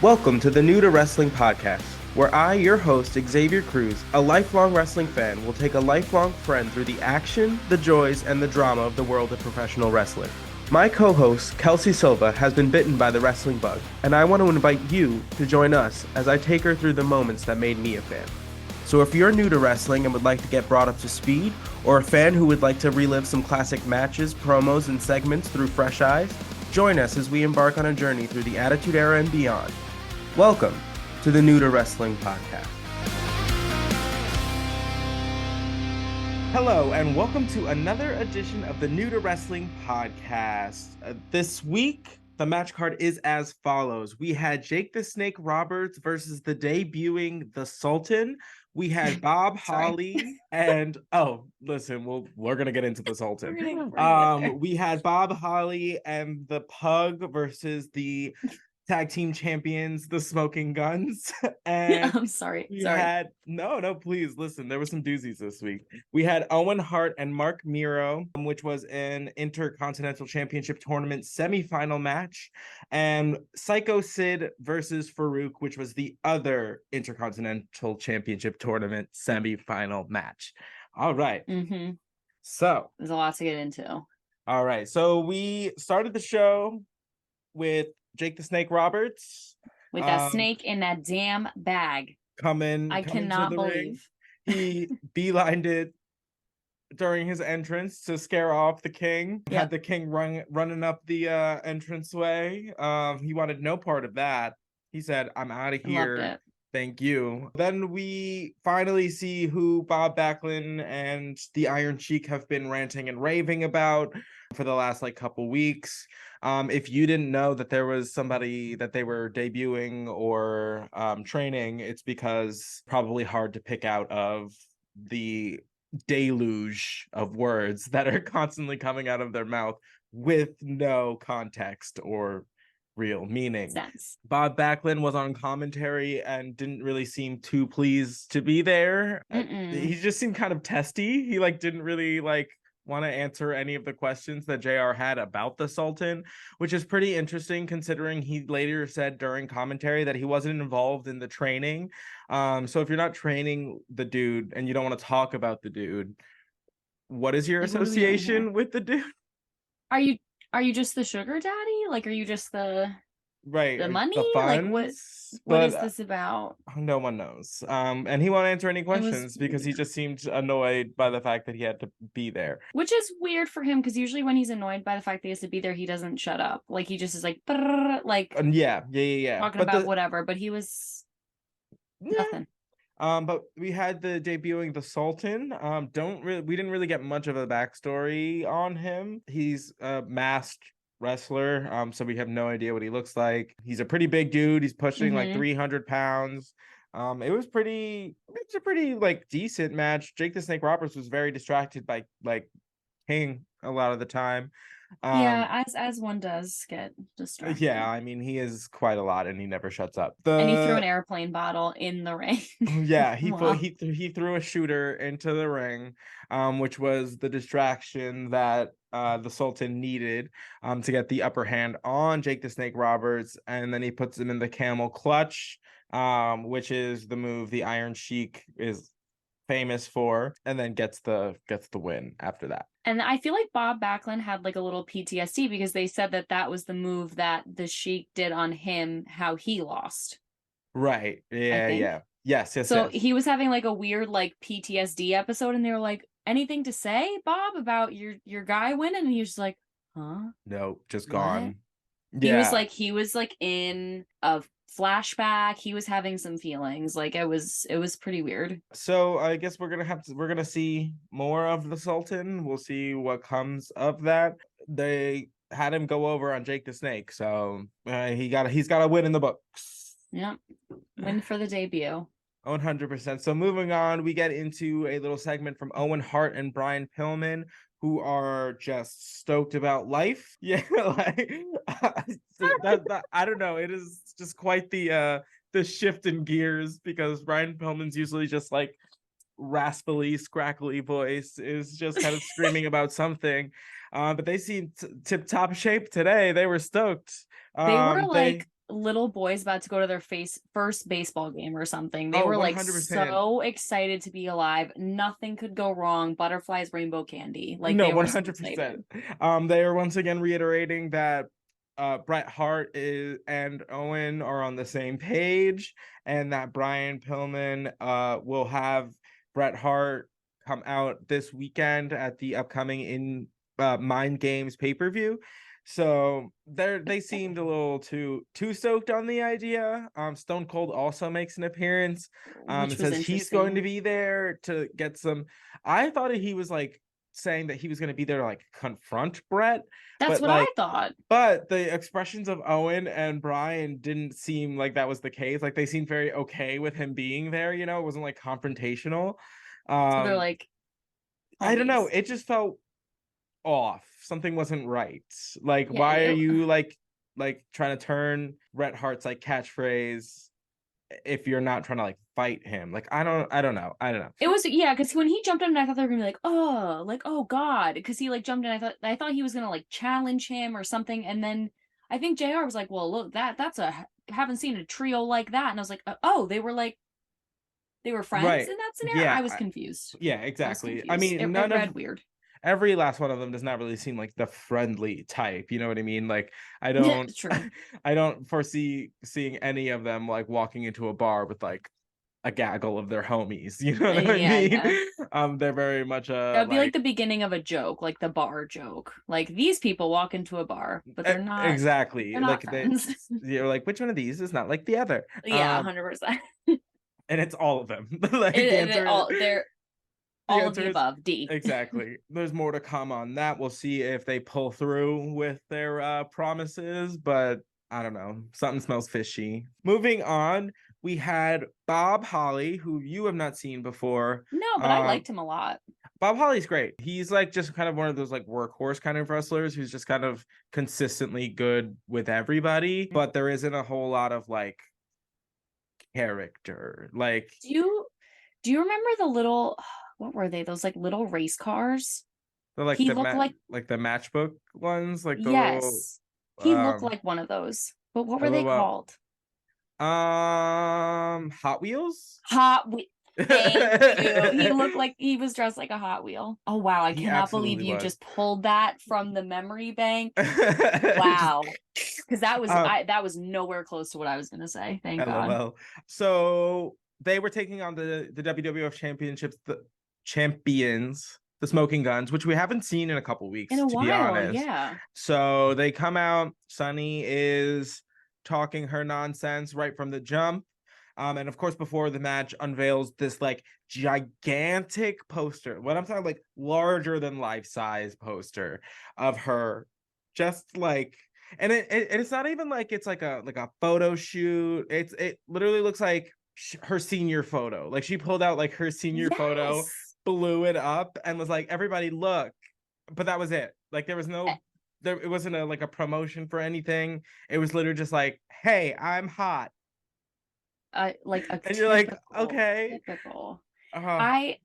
Welcome to the New to Wrestling podcast, where I, your host, Xavier Cruz, a lifelong wrestling fan, will take a lifelong friend through the action, the joys, and the drama of the world of professional wrestling. My co-host, Kelsey Silva, has been bitten by the wrestling bug, and I want to invite you to join us as I take her through the moments that made me a fan. So if you're new to wrestling and would like to get brought up to speed, or a fan who would like to relive some classic matches, promos, and segments through fresh eyes, join us as we embark on a journey through the Attitude Era and beyond. Welcome to the New to Wrestling podcast. Hello, and welcome to another edition of the New to Wrestling podcast. This week, the match card is as follows. We had Jake the Snake Roberts versus the debuting The Sultan. We had Bob Holly and we're gonna get into the Sultan. We had Bob Holly and the Pug versus the tag team champions, the Smoking Guns. And I'm sorry. No, please listen. There were some doozies this week. We had Owen Hart and Mark Miro, which was an Intercontinental Championship tournament semifinal match, and Sycho Sid versus Farouk, which was the other Intercontinental Championship tournament semifinal match. All right. Mm-hmm. So there's a lot to get into. All right. So we started the show with Jake the Snake Roberts. With that snake in that damn bag. I cannot believe. He beelined it during his entrance to scare off the king. Yep. Had the king running up the entranceway. He wanted no part of that. He said, I'm out of here. Loved it. Thank you. Then we finally see who Bob Backlund and the Iron Sheik have been ranting and raving about for the last couple weeks. If you didn't know that there was somebody that they were debuting or training, it's because probably hard to pick out of the deluge of words that are constantly coming out of their mouth with no context or real meaning. Sense. Bob Backlund was on commentary and didn't really seem too pleased to be there. He just seemed kind of testy. He didn't really want to answer any of the questions that JR had about the Sultan, which is pretty interesting considering he later said during commentary that he wasn't involved in the training. So if you're not training the dude and you don't want to talk about the dude, what is your association with the dude? Are you just the sugar daddy? Are you just the money? The funds? What is this about? No one knows. And he won't answer any questions because he just seemed annoyed by the fact that he had to be there. Which is weird for him because usually when he's annoyed by the fact that he has to be there, he doesn't shut up. He just is yeah. Talking about whatever, but he was nothing. But we had the debuting the Sultan. We didn't really get much of a backstory on him. He's a masked wrestler, so we have no idea what he looks like. He's a pretty big dude. He's pushing 300 pounds. It was a pretty decent match. Jake the Snake Roberts was very distracted by King a lot of the time. As one does get distracted. Yeah, I mean, he is quite a lot and he never shuts up. And he threw an airplane bottle in the ring. Yeah, he threw a shooter into the ring, which was the distraction that the Sultan needed to get the upper hand on Jake the Snake Roberts, and then he puts him in the camel clutch, which is the move the Iron Sheik is famous for, and then gets the win after that. And I feel like Bob Backlund had a little PTSD because they said that was the move that the Sheik did on him, how he lost. Right. Yeah. Yes. So he was having a weird PTSD episode, and they were like, anything to say, Bob, about your guy winning? And he was just like, huh? No, just gone. Yeah. He was in a flashback. He was having some feelings. It was pretty weird. So I guess we're gonna see more of the Sultan. We'll see what comes of that. They had him go over on Jake the Snake, so he's got a win in the books. Yep, win for the debut. 100%. So moving on, we get into a little segment from Owen Hart and Brian Pillman, who are just stoked about life. Yeah, I don't know. It is just quite the shift in gears because Brian Pillman's usually just raspily, scrackly voice is just kind of screaming about something. But they seemed tip-top shape today. They were stoked. They were little boys about to go to their first baseball game or something. They Oh, were like 100%. so excited to be alive. Nothing could go wrong. Butterflies, rainbow candy. Like No, they were so excited. 100%. They are once again reiterating that Bret Hart and Owen are on the same page, and that Brian Pillman will have Bret Hart come out this weekend at the upcoming Mind Games pay-per-view. So they seemed a little too stoked on the idea. Stone Cold also makes an appearance. Which It was says he's going to interesting. be there to get some. I thought he was like saying that he was going to be there to like confront Bret, That's but what I like, thought. but the expressions of Owen and Brian didn't seem like that was the case. Like they seemed very okay with him being there. You know, it wasn't like confrontational. So they're Um, like I don't know. homies. It just felt off. Something wasn't right. Like, Yeah, why are you like trying to turn Bret Hart's like catchphrase if you're not trying to like fight him? Like, I don't know. it was yeah, because when he jumped in, I thought they were gonna be like, oh God, because he like jumped in. I thought he was gonna like challenge him or something, and then I think JR was like, well, look, that's a haven't seen a trio like that, and I was like, oh, they were friends Right. in that scenario. Yeah. I was confused. Yeah, I was exactly. I confused. mean, It read weird. every last one of them does not really seem like the friendly type. You know what I mean? Like, I don't, True. I don't foresee seeing any of them like walking into a bar with like a gaggle of their homies. You know what I Yeah, mean? yeah. They're very much That would be like like the beginning of a joke, like the bar joke. Like these people walk into a bar, but exactly they're not like they. friends. You're like, which one of these is not like the other? Yeah, 100%. And it's all of them. Like the answer, They're the all of answer the is above. D. exactly. There's more to come on that. We'll see if they pull through with their promises, but I don't know. Something smells fishy. Moving on, we had Bob Holly, who you have not seen before. No, but I liked him a lot. Bob Holly's great. He's like just kind of one of those like workhorse kind of wrestlers who's just kind of consistently good with everybody, but there isn't a whole lot of like character. Like, Do you remember the little what were they? Those like little race cars? they're like He looked like like the matchbook ones, like the little yes. He looked like one of those. But what were they LOL. called? Hot Wheels. Hot Wheel. Thank you. He looked like he was dressed like a Hot Wheel. Oh wow, I He cannot believe absolutely you was. just pulled that from the memory bank. Wow. Because that was nowhere close to what I was gonna say. Thank God. LOL. So they were taking on the WWF championships, the champions, the Smoking Guns, which we haven't seen in a couple weeks, In a to be while, honest. yeah. So they come out. Sunny is talking her nonsense right from the jump. And of course, before the match, unveils this like gigantic poster. What I'm talking like larger than life size poster of her, just like, and it's not even like it's like a photo shoot. It literally looks like her senior photo. Like she pulled out like her senior photo, Yes. blew it up, and was like, "Everybody look." But that was it. Like there was no. There, it wasn't like a promotion for anything. It was literally just like, "Hey, I'm hot." Like a And you're like, typical, okay. typical. Uh, I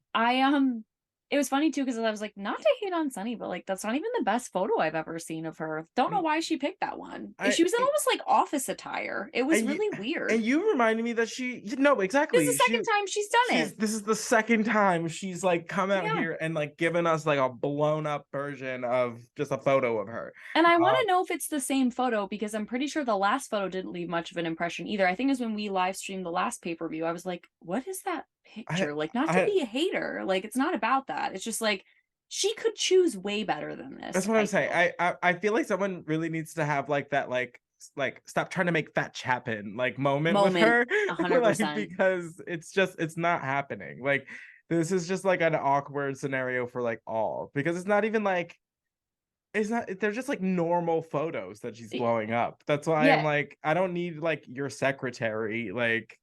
it was funny too because I was like, not to hate on Sunny, but like that's not even the best photo I've ever seen of her. Don't know why she picked that one. She was in almost like office attire. It was really weird. And you reminded me that no, exactly. This is the second time she's done it. This is the second time she's like come out here and like given us like a blown up version of just a photo of her. And I want to know if it's the same photo because I'm pretty sure the last photo didn't leave much of an impression either. I think it was when we live streamed the last pay-per-view. I was like, what is that picture? Like, not to be a hater. Like, it's not about that. It's just like she could choose way better than this. That's what I'm saying. I feel like someone really needs to have like that like stop trying to make fetch happen like moment with her 100%. like, because it's not happening. Like this is just like an awkward scenario for like all, because it's not even like they're just like normal photos that she's blowing up. That's why I'm like, I don't need like your secretary, like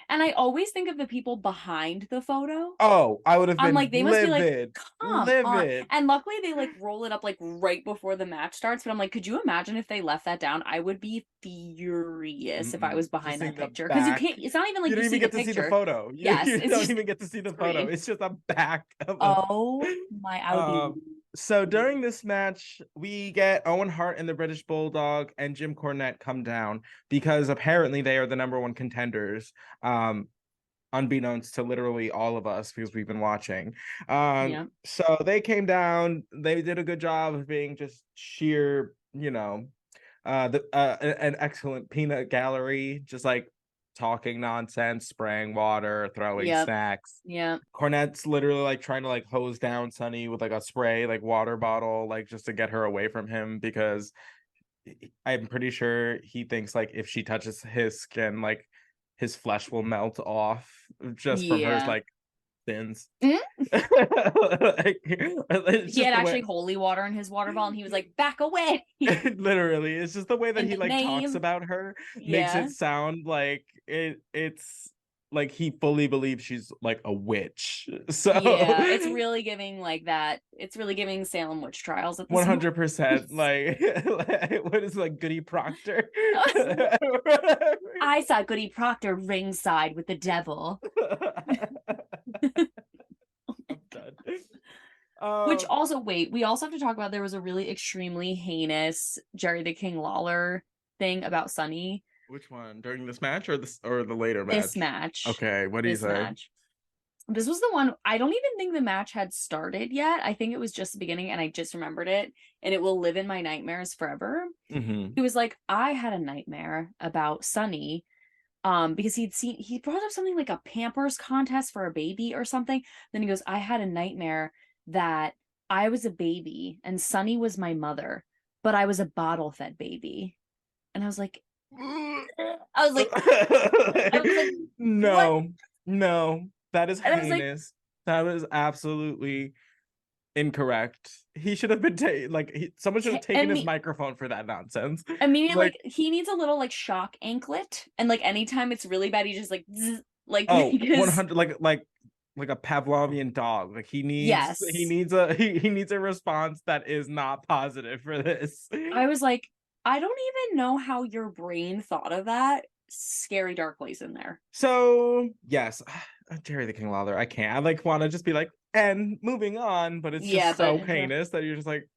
and I always think of the people behind the photo. Oh, I would have been I'm like, they must livid. be like, come on. And luckily they like roll it up like right before the match starts. But I'm like, could you imagine if they left that down? I would be furious if I was behind that picture. Because you can't, it's not even like you don't even get to see the photo. Yes. You don't even get to see the photo. It's just a back of oh my, I would be So during this match, we get Owen Hart and the British Bulldog and Jim Cornette come down because apparently they are the number one contenders. Unbeknownst to literally all of us because we've been watching. Yeah. So they came down. They did a good job of being just sheer, an excellent peanut gallery, just like talking nonsense, spraying water, throwing Yep. snacks. Yeah. Cornette's literally like trying to like hose down Sunny with like a spray like water bottle, like just to get her away from him because I'm pretty sure he thinks like if she touches his skin, like his flesh will melt off just from her Yeah. like sins. Mm? It's He just had the way actually holy water in his water bottle, and he was like, "Back away!" literally, it's just the way that In he the like talks name. about her makes Yeah. it sound like it's like he fully believes she's like a witch. So Yeah, it's really giving like that. It's really giving Salem witch trials at this point. 100% like, what is like Goody Proctor? I saw Goody Proctor ringside with the devil. I'm done. Which also, wait, we also have to talk about there was a really extremely heinous Jerry the King Lawler thing about Sunny. Which one? During this match or the later match? This match. Okay, what do you This say? match. This was the one, I don't even think the match had started yet. I think it was just the beginning and I just remembered it. And it will live in my nightmares forever. Mm-hmm. He was like, I had a nightmare about Sunny. Because he brought up something like a Pampers contest for a baby or something. Then he goes, I had a nightmare that I was a baby and Sunny was my mother, but I was a bottle fed baby. And I was like, no, what? No, that is heinous. That is absolutely incorrect. He should have been someone should have taken his microphone for that nonsense. Immediately, like he needs a little like shock anklet, and like anytime it's really bad, he just like zzz, like 100 like a Pavlovian dog. Like he needs he needs a response that is not positive for this. I was like, I don't even know how your brain thought of that. Scary dark place in there. So yes, Jerry the King Lawler. I can't. I like want to just be like, and moving on, but it's just so heinous that you're just like,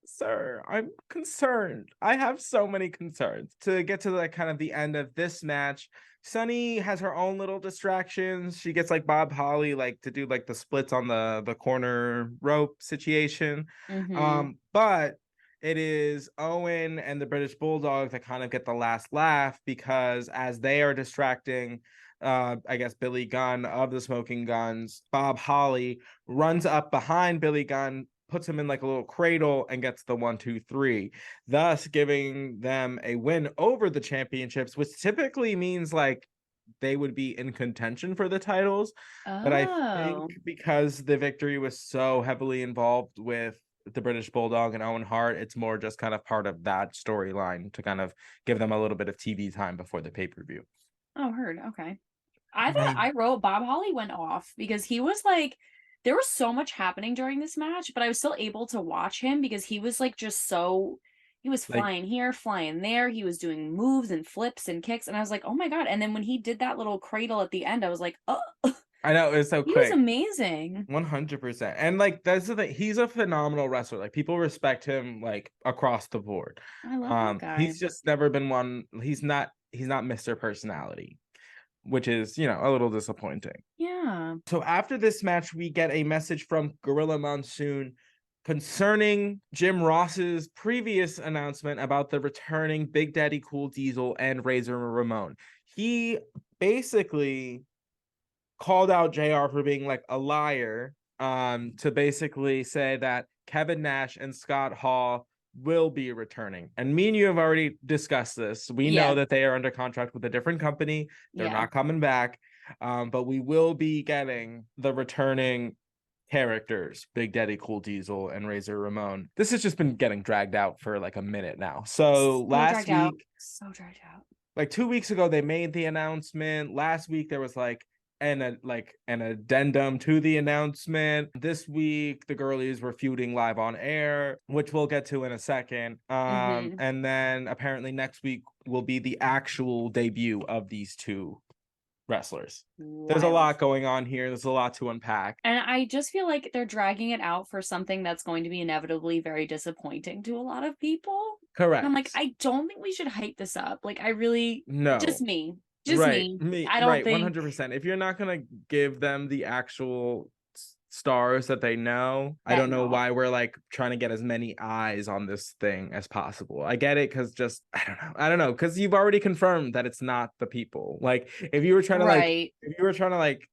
sir, I'm concerned. I have so many concerns. To get to like kind of the end of this match, Sunny has her own little distractions. She gets like Bob Holly like to do like the splits on the corner rope situation. Mm-hmm. But it is Owen and the British Bulldog that kind of get the last laugh because as they are distracting I guess Billy Gunn of the Smoking Guns, Bob Holly runs up behind Billy Gunn, puts him in like a little cradle and gets the 1, 2, 3, thus giving them a win over the championships, which typically means like they would be in contention for the titles. But I think because the victory was so heavily involved with the British Bulldog and Owen Hart, it's more just kind of part of that storyline to kind of give them a little bit of TV time before the pay-per-view. Oh, heard. Okay. I wrote Bob Holly went off because he was like, there was so much happening during this match, but I was still able to watch him because he was like just so, he was flying here, flying there. He was doing moves and flips and kicks. And I was like, oh my God. And then when he did that little cradle at the end, I was like, oh. I know, it was so quick. He was amazing. 100%. And like that's the thing, he's a phenomenal wrestler. Like people respect him like across the board. I love that guy. He's just never been one. He's not Mr. Personality, which is, a little disappointing. Yeah. So after this match, we get a message from Gorilla Monsoon concerning Jim Ross's previous announcement about the returning Big Daddy Cool Diesel and Razor Ramon. He basically called out JR for being like a liar, to basically say that Kevin Nash and Scott Hall will be returning. And me and you have already discussed this. We know that they are under contract with a different company. They're not coming back. But we will be getting the returning characters, Big Daddy Cool Diesel and Razor Ramon. This has just been getting dragged out for like a minute now. So last week, so dragged out. Like 2 weeks ago, they made the announcement. Last week, there was like an addendum to the announcement. This week, the girlies were feuding live on air, which we'll get to in a second. And then apparently next week will be the actual debut of these two wrestlers. There's a Wild. lot going on here. There's a lot to unpack. And I just feel like they're dragging it out for something that's going to be inevitably very disappointing to a lot of people. Correct. And I'm like, I don't think we should hype this up. Like, I really, No. just me. Right. Me. I don't think 100%. If you're not gonna give them the actual stars that they know, I don't know why we're like trying to get as many eyes on this thing as possible. I get it, because just I don't know, because you've already confirmed that it's not the people. Like, if you were trying to like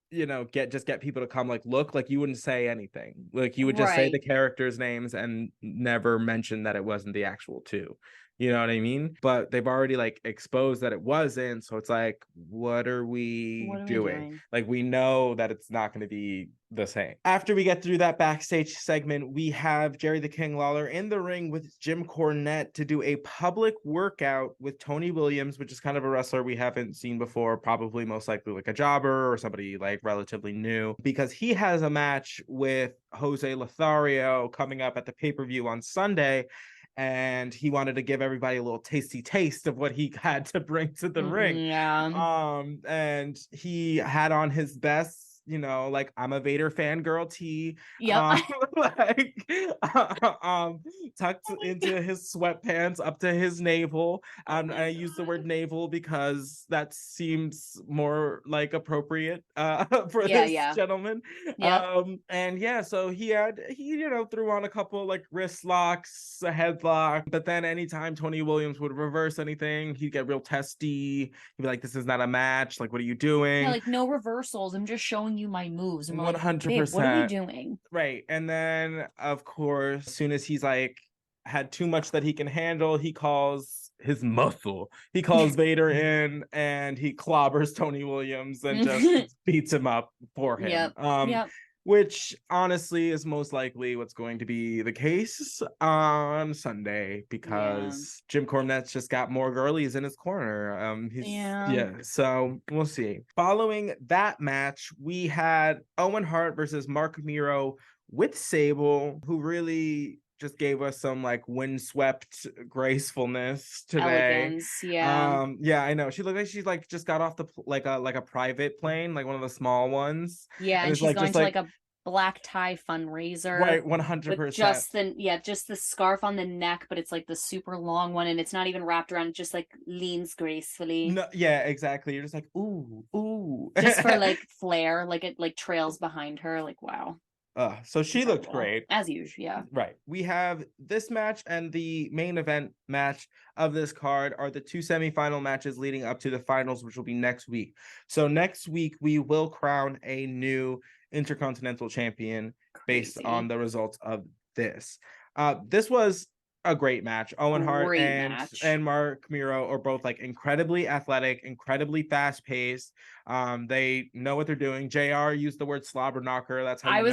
you know, get people to come, like, look, like, you wouldn't say anything. Like, you would just say the characters' names and never mention that it wasn't the actual two. You know what I mean? But they've already like exposed that it wasn't. So it's like, what are we doing? Like, we know that it's not going to be the same. After we get through that backstage segment, we have Jerry the King Lawler in the ring with Jim Cornette to do a public workout with Tony Williams, which is kind of a wrestler we haven't seen before, probably most likely like a jobber or somebody like relatively new, because he has a match with Jose Lothario coming up at the pay-per-view on Sunday. And he wanted to give everybody a little tasty taste of what he had to bring to the ring. Yeah. And he had on his best, you know, like, I'm a Vader fangirl tee. Yep. Tucked into his sweatpants up to his navel. I use the word navel because that seems more like appropriate for this gentleman. Yep. And yeah, so he you know, threw on a couple like wrist locks, a headlock, but then anytime Tony Williams would reverse anything, he'd get real testy. He'd be like, this is not a match, like, what are you doing? Yeah, like, no reversals, I'm just showing you my moves. And 100%. Like, what are we doing? Right. And then of course, as soon as he's like had too much that he can handle, he calls his muscle. He calls Vader in and he clobbers Tony Williams and just beats him up for him. Yep. Which honestly is most likely what's going to be the case on Sunday, because Jim Cornette's just got more girlies in his corner. So we'll see. Following that match, we had Owen Hart versus Mark Miro with Sable, who really just gave us some like windswept gracefulness today. Elegance, yeah. I know. She looked like she's like just got off the like a private plane, like one of the small ones. Yeah, and she's going to like a black tie fundraiser. Right, 100%. Just the scarf on the neck, but it's like the super long one, and it's not even wrapped around, it just like leans gracefully. No, yeah, exactly. You're just like, ooh. Just for like flair, like it like trails behind her, like wow. So she looked great. As usual, yeah. Right. We have this match, and the main event match of this card are the two semifinal matches leading up to the finals, which will be next week. So next week, we will crown a new Intercontinental Champion based on the results of this. This was a great match. Owen Hart and Mark Miro are both like incredibly athletic, incredibly fast paced. They know what they're doing. JR used the word slobber knocker. That's how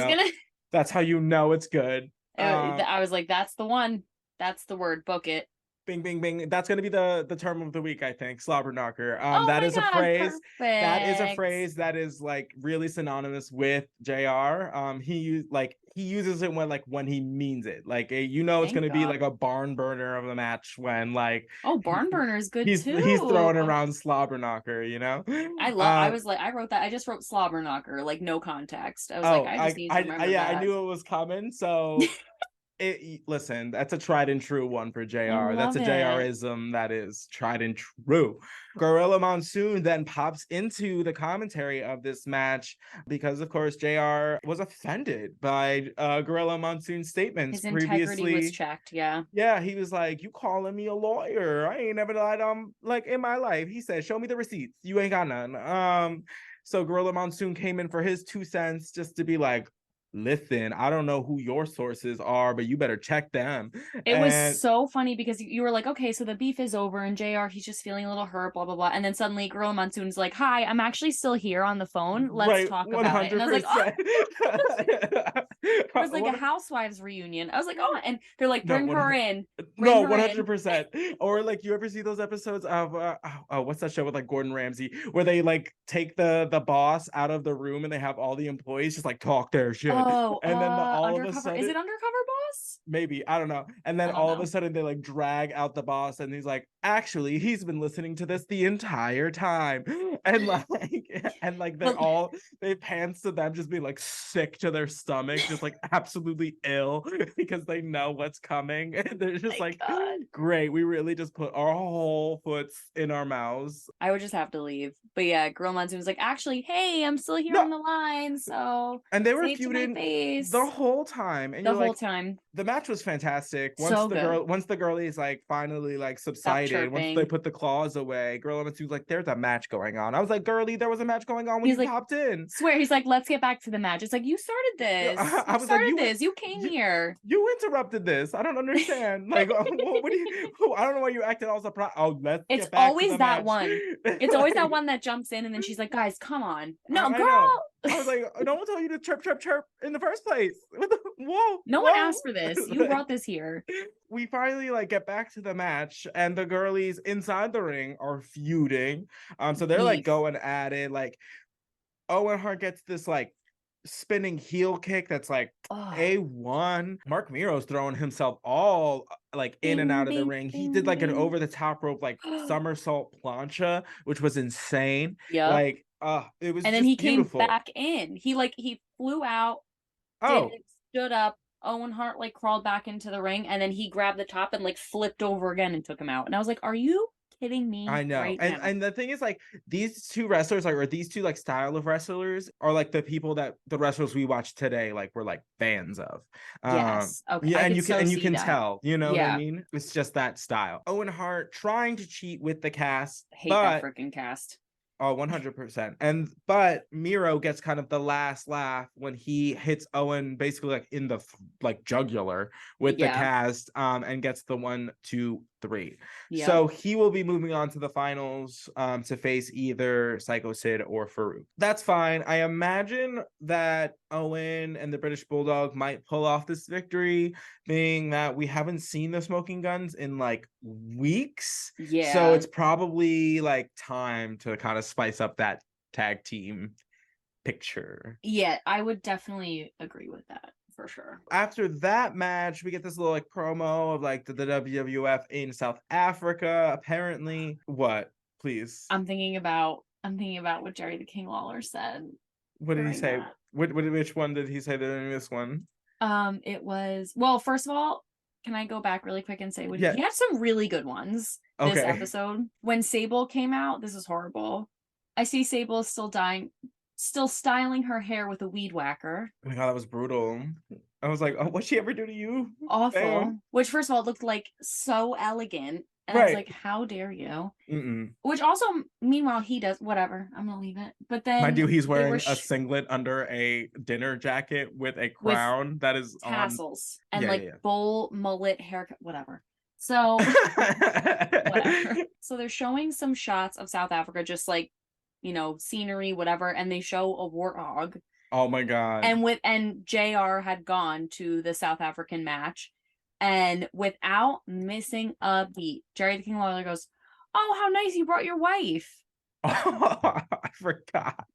that's how you know it's good. I was like, that's the one. That's the word. Book it. Bing, bing, bing. That's going to be the term of the week, I think. Slobber knocker. That is a phrase. Perfect. That is a phrase that is like really synonymous with JR. He uses it when he means it. Like, you know, it's going to be like a barn burner of the match when like barn burner is good too. He's throwing around slobber knocker, you know. I wrote that. I just wrote slobber knocker, like no context. I was I just need to remember that. I knew it was coming, so. Listen, that's a tried and true one for JR. That's a JR-ism that is tried and true. Gorilla Monsoon then pops into the commentary of this match because, of course, JR was offended by Gorilla Monsoon's statements previously. His integrity was checked, yeah. Yeah, he was like, you calling me a lawyer? I ain't never lied like in my life. He said, show me the receipts. You ain't got none. So Gorilla Monsoon came in for his 2 cents just to be like, listen, I don't know who your sources are, but you better check them. It was so funny because you were like, okay, so the beef is over, and JR, he's just feeling a little hurt, blah, blah, blah. And then suddenly Gorilla Monsoon's like, hi, I'm actually still here on the phone. Let's talk about it. And I was like, oh. It was like a housewives reunion. I was like, oh, and they're like, bring her in. 100%. Or like, you ever see those episodes of what's that show with like Gordon Ramsay, where they like take the boss out of the room and they have all the employees just like talk their shit. And then all of a undercover. sudden, Is it Undercover Boss? maybe, I don't know. And then I don't all of know. a sudden they like drag out the boss and he's like, actually, he's been listening to this the entire time. And like they pans to them just being like sick to their stomach, just like absolutely ill because they know what's coming. And they're just like, God. great, we really just put our whole foots in our mouths. I would just have to leave. But yeah, Girl Monsoon was like, actually, hey, I'm still here No. on the line, so And they were say it to my feuding face. the whole time. And The you're whole like, time. the match was fantastic. So good. Once the girlies like finally like Stop subsided, once they chirping. put the claws away, Girl Monsoon was like, there's a match going on. I was like, girly, there was a match going on when He's you like, popped in. Swear, he's like, let's get back to the match. It's like, you started this. I You was started like, this. You came here. You interrupted this. I don't understand. Like, what do you? I don't know why you acted all surprised. Oh, let's It's get back always to the that match. one. It's always that one that jumps in and then she's like, guys, come on. No, I girl. know. I was like, no one told you to chirp, chirp, chirp in the first place. Whoa. No one asked for this. You brought this here. We finally like get back to the match, and the girlies inside the ring are feuding. So they're like going at it. Like Owen Hart gets this like spinning heel kick that's like A1. Mark Miro's throwing himself all like in and out of the ring. He did like an over the top rope like somersault plancha, which was insane. Yeah. Like it was, and then he beautiful. Came back in. He flew out, stood up. Owen Hart like crawled back into the ring, and then he grabbed the top and like flipped over again and took him out. And I was like, are you kidding me? I know. Right and the thing is, like, these two wrestlers, like, or these two like style of wrestlers are like the people that the wrestlers we watch today like we're like fans of. Yes. Okay. Yeah, and you can tell, you know what I mean? It's just that style. Owen Hart trying to cheat with the cast. I hate that freaking cast. Oh, 100%. But Miro gets kind of the last laugh when he hits Owen basically like in the like jugular with the cast and gets the 1, 2, 3. Yep. So he will be moving on to the finals to face either Sycho Sid or Farouk. That's fine. I imagine that Owen and the British Bulldog might pull off this victory, being that we haven't seen the Smoking Guns in like weeks. Yeah. So it's probably like time to kind of spice up that tag team picture. Yeah, I would definitely agree with that. For sure. After that match, we get this little like promo of like the WWF in South Africa. Apparently, what? Please. I'm thinking about what Jerry the King Lawler said. What did he say? Which one did he say during this one? It was, well, first of all, can I go back really quick and say he had some really good ones this episode. When Sable came out, this is horrible. I see Sable is still styling her hair with a weed whacker. Oh my god, that was brutal. I was like, oh, what'd she ever do to you? Awful. Damn. Which, first of all, looked like so elegant. And I was like, how dare you? Which also, meanwhile, he does, whatever. I'm gonna leave it. But then mind you, he's wearing a singlet under a dinner jacket with a crown that is tassels and bowl mullet haircut, whatever. So whatever. So they're showing some shots of South Africa, just like, you know, scenery, whatever, and they show a warthog. Oh my god. And JR had gone to the South African match, and without missing a beat, Jerry the King Lawler goes, "Oh, how nice you brought your wife." Oh, I forgot.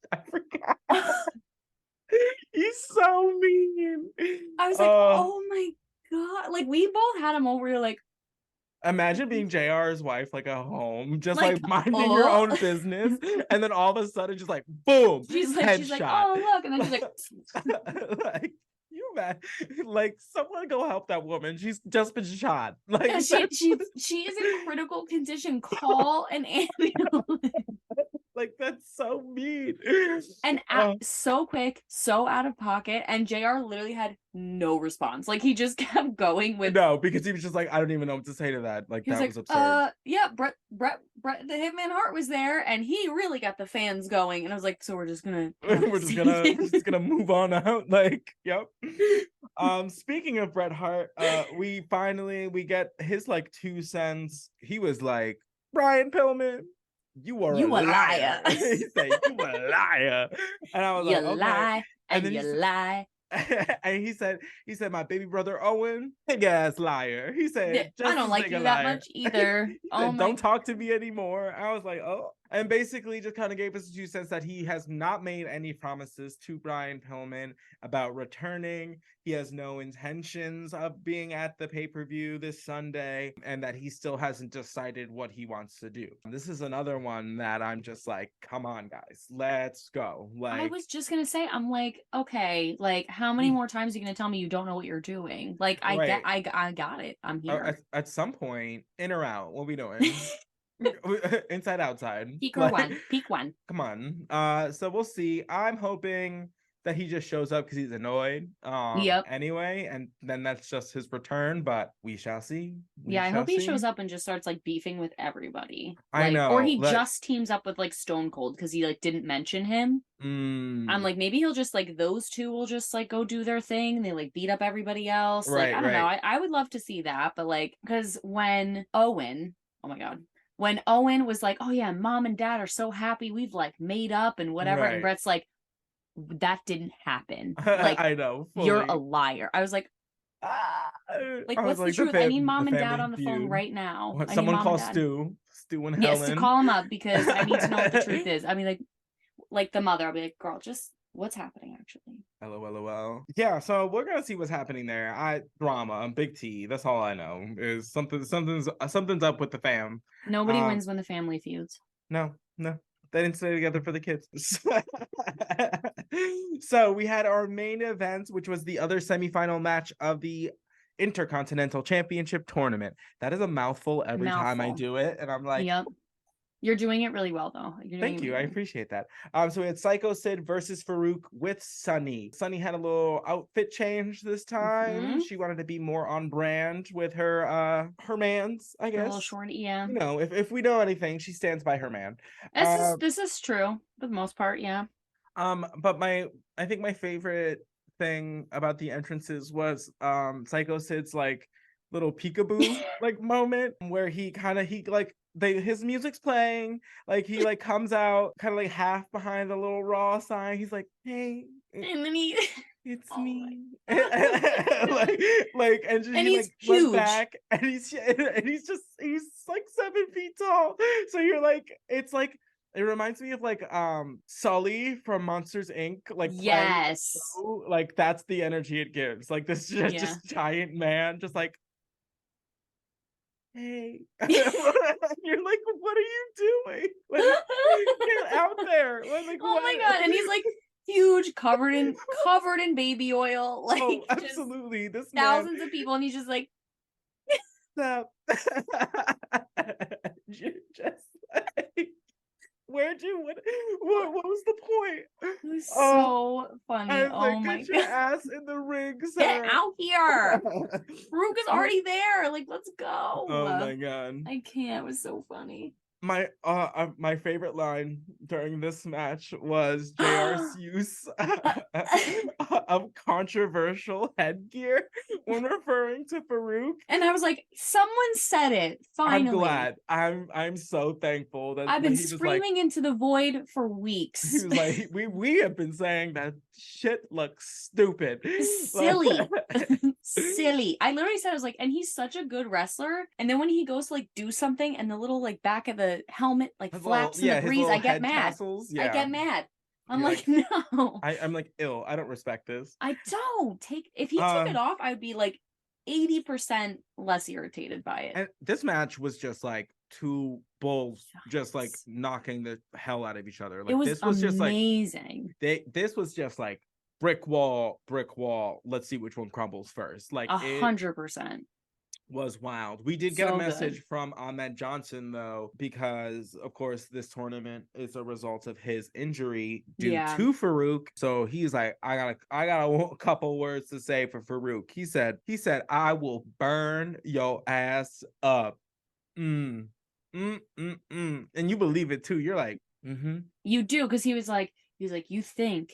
He's so mean. I was like, oh my god. Like, we both had him over. We were like, imagine being JR's wife, like at home, just like minding your own business, and then all of a sudden, just like boom, she's like, oh look, and then she's like, like you mad, like someone go help that woman. She's just been shot. Like she is in critical condition. Call an ambulance. Like, that's so mean. And so quick, so out of pocket, and JR literally had no response. Like, he just kept going with... No, because he was just like, I don't even know what to say to that. Like, that was absurd. Yeah, Brett the Hitman Hart was there, and he really got the fans going. And I was like, so we're just gonna... we're just gonna move on out. Like, yep. Speaking of Bret Hart, we get his, like, 2 cents. He was like, Brian Pillman, you are a liar. He said, you a liar. And I was like, okay. Lie, and you lie. And he said, my baby brother Owen, big ass liar. He said, I don't like you that much either. Said, don't talk to me anymore. I was like, oh. and basically just kind of gave us a 2 cents that he has not made any promises to Brian Pillman about returning. He has no intentions of being at the pay-per-view this Sunday, and that he still hasn't decided what he wants to do. This is another one that I'm just like, come on, guys, let's go. Like, I was just gonna say, I'm like, okay, like, how many more times are you gonna tell me you don't know what you're doing? Like, right. I got it. I'm here. At some point, in or out, what are we doing? Inside, outside. Peak or one. Peak one. Come on. So we'll see. I'm hoping that he just shows up because he's annoyed. Yep. Anyway, and then that's just his return, but we shall see. I hope he shows up and just starts like beefing with everybody. Like, I know. Or he just teams up with like Stone Cold because he like didn't mention him. I'm like, maybe he'll just like those two will just like go do their thing and they like beat up everybody else. Right, like, I don't know. I would love to see that, but like, because when Owen, oh my God. When Owen was like, oh yeah, mom and dad are so happy we've like made up and whatever. Right. And Brett's like, that didn't happen. Like, I know. Fully. You're a liar. I was like, what's the truth? I need mom and dad on the phone right now. Someone call Stu and Helen. Yes, to call him up because I need to know what the truth is. I mean, like the mother, I'll be like, girl, just what's happening actually? LOL. Yeah, so we're gonna see what's happening there. Drama, big T. That's all I know. Is something's up with the fam. Nobody wins when the family feuds. No. They didn't stay together for the kids. So we had our main event, which was the other semifinal match of the Intercontinental Championship tournament. That is a mouthful every time I do it, and I'm like, yep. You're doing it really well, though. Thank you. I appreciate that. So we had Sycho Sid versus Farouk with Sunny. Sunny had a little outfit change this time. Mm-hmm. She wanted to be more on brand with her mans, I guess. A little short, yeah. You know, if we know anything, she stands by her man. This is true for the most part, yeah. But I think my favorite thing about the entrances was Sycho Sid's like little peekaboo like moment where he his music's playing, like he like comes out kind of like half behind the little Raw sign. He's like, hey, and then it's me. and he's like went back and he's like 7 feet tall. So you're like, it's like, it reminds me of like Sully from Monsters Inc. Like, yes, like that's the energy it gives. Like this just giant man, just like, hey. You're like, what are you doing? Like, get out there. Like, oh my God. And he's like huge, covered in baby oil. Like, absolutely. This thousands of people, and he's just like, stop. Just like, what was the point? It was so funny. Oh my God. Get your ass in the ring, sir. Get out here. Farouk is already there. Like, let's go. Oh my God. I can't. It was so funny. My favorite line during this match was JR's use of controversial headgear when referring to Farouk. And I was like, someone said it. Finally. I'm glad. I'm so thankful that I've been screaming into the void for weeks. He was like, we have been saying that shit looks stupid. Silly. Silly. I literally said, I was like, and he's such a good wrestler. And then when he goes to like do something and the little like back of the helmet like flaps in the breeze, I get mad. I get mad. I'm like, no. I'm like, ill. I don't respect this. I don't. If he took it off, I would be like 80% less irritated by it. And this match was just like two bulls just like knocking the hell out of each other. Like, it was this was amazing. Just like this was just like brick wall. Let's see which one crumbles first. Like 100%. Was wild. We did get a message from Ahmed Johnson though, because of course this tournament is a result of his injury due to Farouk. So he's like, I got a couple words to say for Farouk. He said, I will burn your ass up. And you believe it too. You're like, You do, because he was like, you think.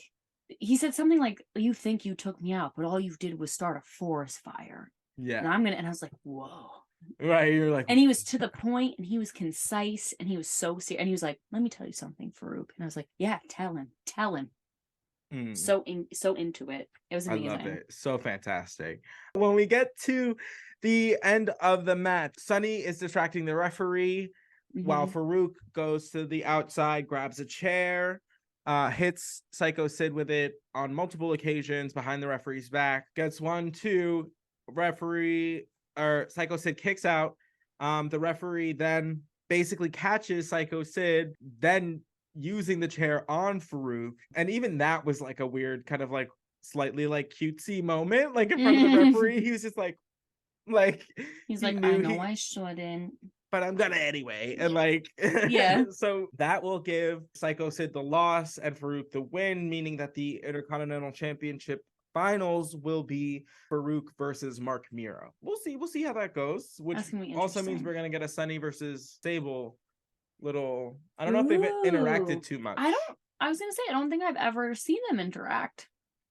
He said something like, you think you took me out, but all you did was start a forest fire. Yeah. And I was like, whoa. Right. You're like, and he was to the point and he was concise and he was so serious. And he was like, let me tell you something, Farouk. And I was like, yeah, tell him. So into it. It was amazing. I love it. So fantastic. When we get to the end of the match, Sunny is distracting the referee while Farouk goes to the outside, grabs a chair, hits Sycho Sid with it on multiple occasions behind the referee's back, gets 1-2, referee or Sycho Sid kicks out. The referee then basically catches Sycho Sid, then using the chair on Farouk. And even that was like a weird kind of like slightly like cutesy moment, like in front of the referee. He was just like he's like, I know I shouldn't, but I'm gonna anyway. And like, so that will give Sycho Sid the loss and Farouk the win, meaning that the Intercontinental Championship finals will be Farouk versus Mark Miro. We'll see how that goes, which also means we're gonna get a Sunny versus Sable little. I don't know if they've interacted too much. I was gonna say, I don't think I've ever seen them interact.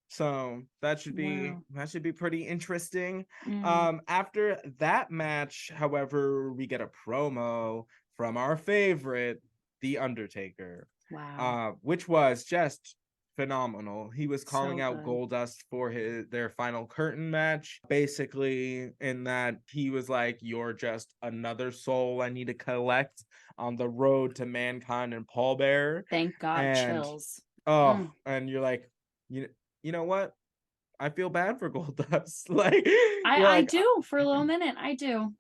So that should be pretty interesting. After that match, however, we get a promo from our favorite, The Undertaker. Wow. Which was just phenomenal. He was calling out Goldust for their final curtain match, basically in that he was like, you're just another soul I need to collect on the road to Mankind and pallbearer. Thank God. Chills. And you're like, you know what? I feel bad for Goldust. I do for a little minute. I do.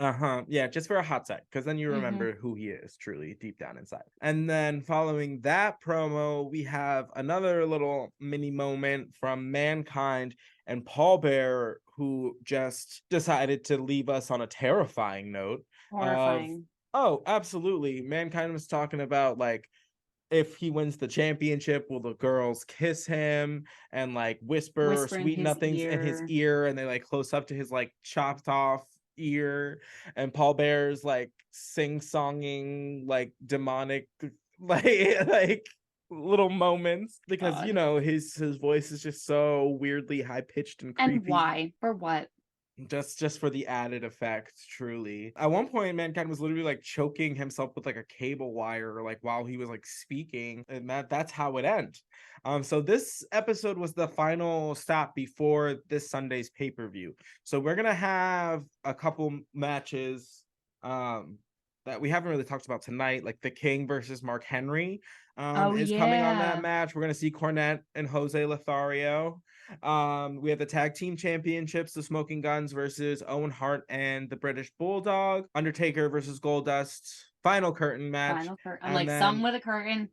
Yeah, just for a hot sec, because then you remember who he is truly deep down inside. And then following that promo, we have another little mini moment from Mankind and pallbearer, who just decided to leave us on a terrifying note. Horrifying. Absolutely. Mankind was talking about like, if he wins the championship, will the girls kiss him and like whisper sweet nothings in his ear, and they like close up to his like chopped off ear, and pallbearer's like sing-songing like demonic like little moments, because you know his voice is just so weirdly high-pitched and creepy. And why? For what? Just for the added effect, truly. At one point, Mankind was literally like choking himself with like a cable wire, like while he was like speaking, and that's how it ended. So this episode was the final stop before this Sunday's pay-per-view. So we're gonna have a couple matches that we haven't really talked about tonight, like the King versus Mark Henry is coming on that match. We're gonna see Cornette and Jose Lothario. We have the tag team championships, the Smoking Guns versus Owen Hart and the British Bulldog. Undertaker versus Goldust. Final curtain match. I'm like, some with a curtain.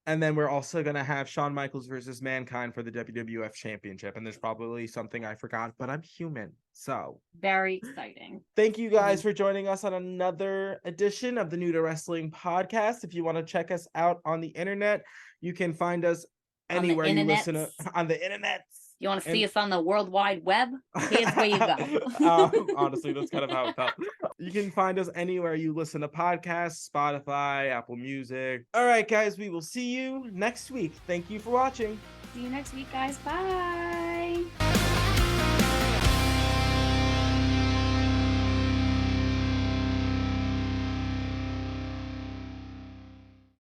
And then we're also going to have Shawn Michaels versus Mankind for the WWF Championship. And there's probably something I forgot, but I'm human. So very exciting. Thank you guys for joining us on another edition of the New to Wrestling podcast. If you want to check us out on the internet, you can find us anywhere you listen on the internet. You want to see us on the World Wide Web? Here's where you go. Honestly, that's kind of how it felt. You can find us anywhere you listen to podcasts, Spotify, Apple Music. All right, guys, we will see you next week. Thank you for watching. See you next week, guys. Bye.